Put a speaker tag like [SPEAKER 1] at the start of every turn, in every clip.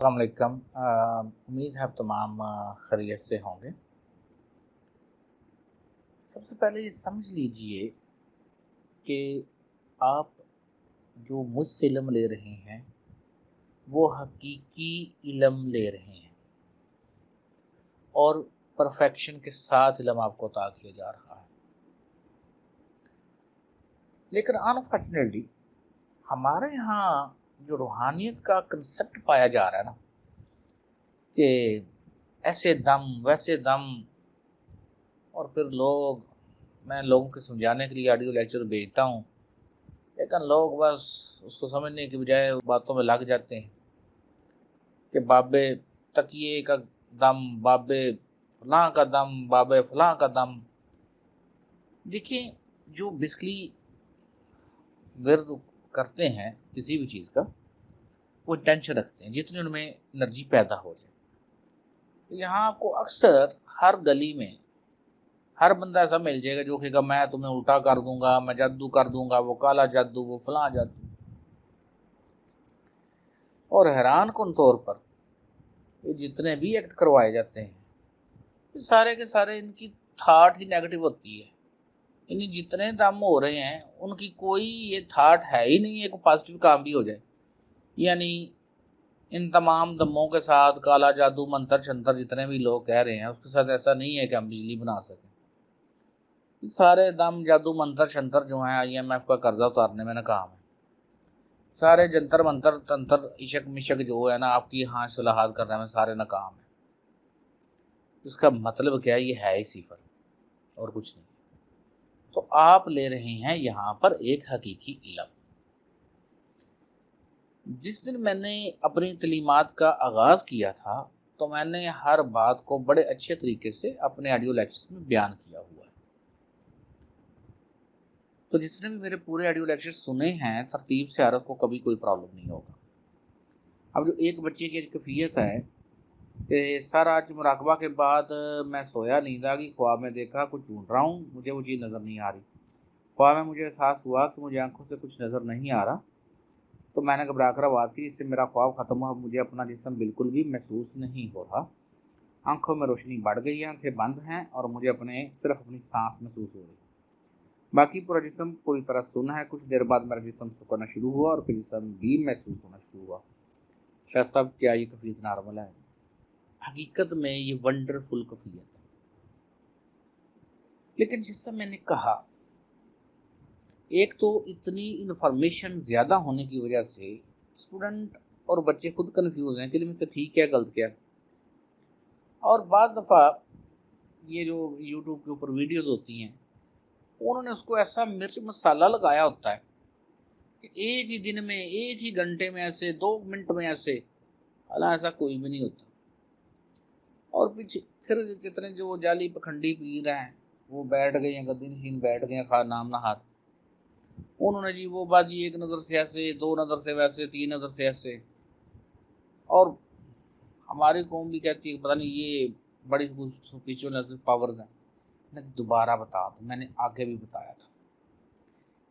[SPEAKER 1] अस्सलाम वालेकुम। उम्मीद है आप तमाम खैरियत से होंगे। सबसे पहले ये समझ लीजिए कि आप जो मुझसे इल्म ले रहे हैं वो हकीकी इल्म ले रहे हैं और परफेक्शन के साथ इल्म आपको अता किया जा रहा है। लेकिन अनफॉर्चुनेटली हमारे यहाँ जो रूहानियत का कंसेप्ट पाया जा रहा है ना कि ऐसे दम वैसे दम, और फिर मैं लोगों को समझाने के लिए ऑडियो लेक्चर भेजता हूँ, लेकिन लोग बस उसको समझने की बजाय बातों में लग जाते हैं कि बाबे तकिए का दम, बाबे फलां का दम, बाबे फलां का दम। देखिए, जो बेसिकली विर्द करते हैं किसी भी चीज़ का, वो इंटेंशन रखते हैं जितनी उनमें एनर्जी पैदा हो जाए। तो यहाँ आपको अक्सर हर गली में हर बंदा ऐसा मिल जाएगा जो कहेगा मैं तुम्हें उल्टा कर दूंगा, मैं जादू कर दूंगा, वो काला जादू, वो फलां जादू। और हैरान कन तौर पर ये जितने भी एक्ट करवाए जाते हैं, ये सारे के सारे इनकी थाट ही नेगेटिव होती है। इन जितने दम हो रहे हैं उनकी कोई ये थाट है ही नहीं है कोई पॉजिटिव काम भी हो जाए। यानी इन तमाम दमों के साथ काला जादू, मंत्र शंतर जितने भी लोग कह रहे हैं उसके साथ ऐसा नहीं है कि हम बिजली बना सकें। ये सारे दम, जादू, मंत्र शंतर जो हैं IMF का कर्जा उतारने में नाकाम है। सारे जंतर मंतर तंत्र इशक मिशक जो है ना आपकी यहाँ सलाहत करने में सारे नाकाम है। इसका मतलब क्या है? ये है ही सिफर और कुछ नहीं। तो आप ले रहे हैं यहाँ पर एक हकीकी इल्म। जिस दिन मैंने अपनी तलीमात का आगाज़ किया था तो मैंने हर बात को बड़े अच्छे तरीके से अपने ऑडियो लेक्चर्स में बयान किया हुआ है। तो जिसने भी मेरे पूरे ऑडियो लेक्चर सुने हैं तरतीब से हर को कभी कोई प्रॉब्लम नहीं होगा। अब जो एक बच्चे की कैफियत है कि सर आज मुराकबा के बाद मैं सोया, नींद आ गई, ख्वाब में देखा कुछ ढूंढ रहा हूँ, मुझे वो चीज़ नज़र नहीं आ रही। ख्वाब में मुझे एहसास हुआ कि मुझे आंखों से कुछ नज़र नहीं आ रहा, तो मैंने घबरा कर आवाज़ की जिससे मेरा ख्वाब ख़त्म हुआ। मुझे अपना जिस्म बिल्कुल भी महसूस नहीं हो रहा, आंखों में रोशनी बढ़ गई है, आंखें बंद हैं और मुझे सिर्फ अपनी सांस महसूस हो रही। बाकी पूरा जिस्म पूरी तरह सुन्न है। कुछ देर बाद मेरा जिस्म सुकड़ना शुरू हुआ और फिर जिस्म भी महसूस होना शुरू हुआ। शायद साहब क्या ये कैफियत नॉर्मल है? हकीकत में ये वंडरफुल कैफियत है। लेकिन जैसा मैंने कहा, एक तो इतनी इन्फॉर्मेशन ज़्यादा होने की वजह से स्टूडेंट और बच्चे खुद कंफ्यूज हैं कि इनमें से ठीक क्या गलत क्या। और बाद दफ़ा ये जो यूट्यूब के ऊपर वीडियोस होती हैं उन्होंने उसको ऐसा मिर्च मसाला लगाया होता है कि एक ही दिन में, एक ही घंटे में, ऐसे 2 मिनट में ऐसे, हालांकि ऐसा कोई भी नहीं होता। और पीछे फिर कितने जो जाली पखंडी पीर हैं वो बैठ गए हैं, गद्दी नशीन बैठ गए हैं, खा नाम ना हाथ। उन्होंने जी वो बाजी एक नज़र से ऐसे, दो नज़र से वैसे, तीन नज़र से ऐसे। और हमारी कौम भी कहती है पता नहीं ये बड़ी सुपरफिशियल पावर्स हैं। मैं दोबारा बता दूं, मैंने आगे भी बताया था,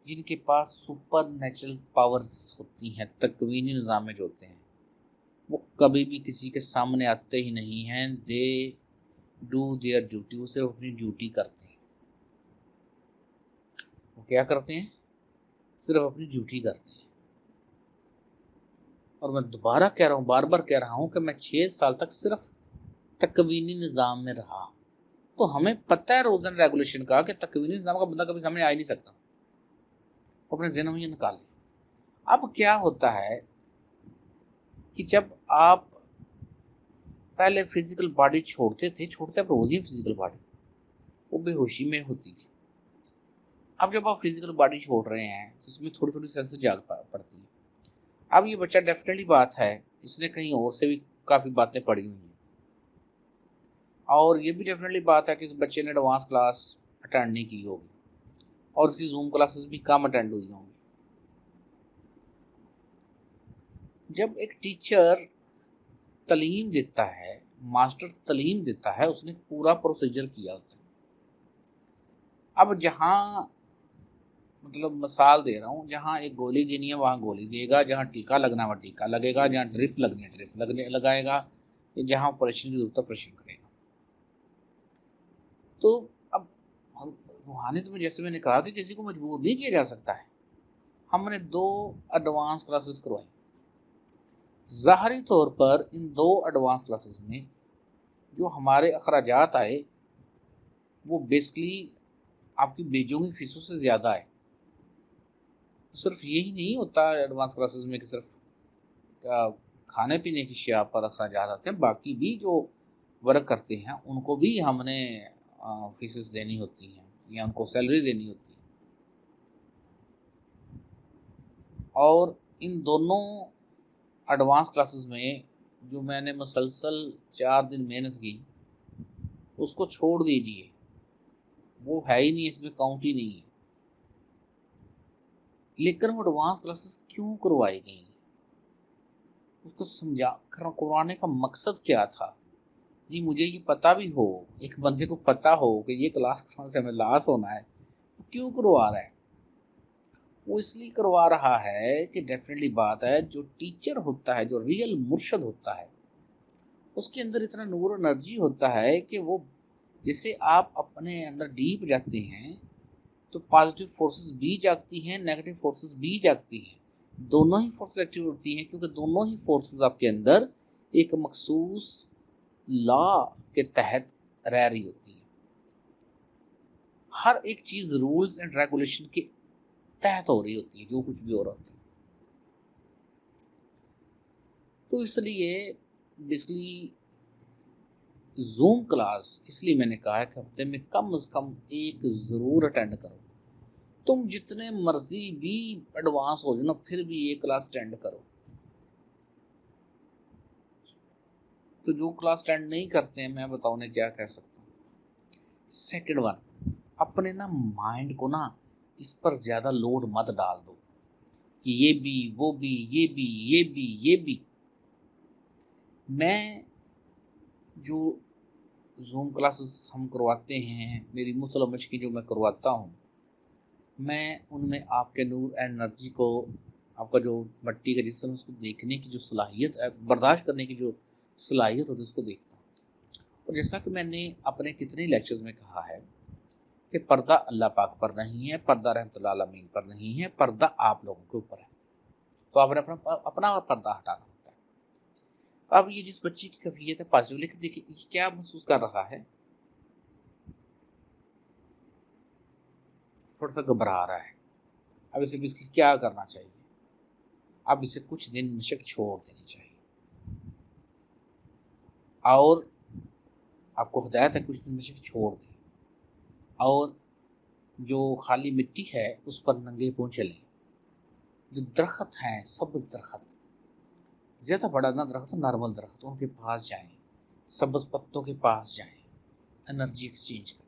[SPEAKER 1] जिनके पास सुपर नेचुरल पावर्स होती हैं, तकवीनी निज़ाम जो होते हैं, वो कभी भी किसी के सामने आते ही नहीं हैं। दे डू देयर ड्यूटी, वो सिर्फ अपनी ड्यूटी करते हैं। वो क्या करते हैं? सिर्फ अपनी ड्यूटी करते हैं। और मैं दोबारा कह रहा हूँ, बार बार कह रहा हूँ कि मैं 6 साल तक सिर्फ तकवीनी निज़ाम में रहा, तो हमें पता है रूल्स एंड रेगुलेशन का कि तकवीनी निज़ाम का बंदा कभी सामने आ ही नहीं सकता। अपने ज़हनों में ये निकाल लिया। अब क्या होता है कि जब आप पहले फिजिकल बॉडी छोड़ते आप रोज ही फिजिकल बॉडी, वो बेहोशी में होती थी। अब जब आप फिजिकल बॉडी छोड़ रहे हैं तो इसमें थोड़ी थोड़ी सेंस जाग पड़ती है। अब ये बच्चा डेफिनेटली बात है, इसने कहीं और से भी काफ़ी बातें पढ़ी हुई हैं, और ये भी डेफिनेटली बात है कि इस बच्चे ने एडवांस क्लास अटेंड नहीं की होगी और उसकी जूम क्लासेस भी कम अटेंड हुई होंगी। जब एक टीचर तालीम देता है, मास्टर तालीम देता है, उसने पूरा प्रोसीजर किया होता है। अब जहाँ मतलब मिसाल दे रहा हूँ, जहाँ एक गोली देनी है वहाँ गोली देगा, जहाँ टीका लगना है वहाँ टीका लगेगा, जहाँ ड्रिप लगनी है ड्रिप लगने लगाएगा, जहाँ ऑपरेशन की जरूरत है ऑपरेशन करेगा। तो अब हम रूहानियत में, जैसे मैंने कहा कि किसी को मजबूर नहीं किया जा सकता है। हमने 2 एडवांस क्लासेस करवाई। ज़ाहरी तौर पर इन 2 एडवांस क्लासेस में जो हमारे अखराजात आए वो बेसिकली आपकी बेजों की फीसों से ज़्यादा है। सिर्फ यही नहीं होता एडवांस क्लासेस में कि सिर्फ खाने पीने की शिया पर अखराजात आते हैं, बाकी भी जो वर्क करते हैं उनको भी हमने फीसेस देनी होती हैं या उनको सैलरी देनी होती है। और इन दोनों एडवांस क्लासेस में जो मैंने मुसलसल 4 दिन मेहनत की, उसको छोड़ दीजिए, वो है ही नहीं, इसमें काउंट ही नहीं है। लेकिन वो एडवांस क्लासेस क्यों करवाई गई, उसको समझा करवाने का मकसद क्या था। जी मुझे ये पता भी हो, एक बंदे को पता हो कि ये क्लास से हमें लॉस होना है, तो क्यों करवा रहा है। वो इसलिए करवा रहा है कि डेफिनेटली बात है, जो टीचर होता है, जो रियल मुर्शद होता है, उसके अंदर इतना नूर एनर्जी होता है कि वो, जैसे आप अपने अंदर डीप जाते हैं तो पॉजिटिव फोर्सेस भी जागती हैं, नेगेटिव फोर्सेस भी जागती हैं, दोनों ही फोर्सेस एक्टिव होती हैं, क्योंकि दोनों ही फोर्सेस आपके अंदर एक मखसूस लॉ के तहत रह रही होती है। हर एक चीज रूल्स एंड रेगुलेशन के तहत हो रही होती है, जो कुछ भी हो रहा होता है। तो इसलिए बेसिकली जूम क्लास, इसलिए मैंने कहा है कि हफ्ते में कम से कम एक जरूर अटेंड करो। तुम जितने मर्जी भी एडवांस हो जाओ ना, फिर भी ये क्लास अटेंड करो। तो जो क्लास अटेंड नहीं करते हैं, मैं बताऊँ उन्हें क्या कह सकता हूँ। सेकंड वन, अपने ना माइंड को ना इस पर ज्यादा लोड मत डाल दो कि ये भी वो भी ये भी ये भी ये भी। मैं जो जूम क्लासेस हम करवाते हैं, मेरी मुसलमश की जो मैं करवाता हूँ, मैं उनमें आपके नूर एनर्जी को, आपका जो मट्टी का जिस्म, उसको देखने की जो सलाहियत है, बर्दाश्त करने की जो सलाहियत होती है, उसको देखता हूँ। और जैसा कि मैंने अपने कितने लेक्चर्स में कहा है कि पर्दा अल्लाह पाक पर नहीं है, पर्दा रहमतुल्लाह अलमीन पर नहीं है, पर्दा आप लोगों के ऊपर है। तो आपने अपना अपना पर्दा हटाना होता है। तो अब ये जिस बच्ची की कैफियत है पॉजिटिव, लेकिन देखिए ये क्या महसूस कर रहा है, थोड़ा सा घबरा रहा है। अब इसे इसकी क्या करना चाहिए। अब इसे कुछ दिन नशक छोड़ देनी चाहिए, और आपको हिदायत है कुछ दिन नशक छोड़ दें, और जो खाली मिट्टी है उस पर नंगे पांव चलें। जो दरख्त हैं, सब्ज दरख्त, ज़्यादा बड़ा ना दरख्त, नॉर्मल दरख्त, उनके पास जाएं, सब्ज पत्तों के पास जाएं, एनर्जी एक्सचेंज करें।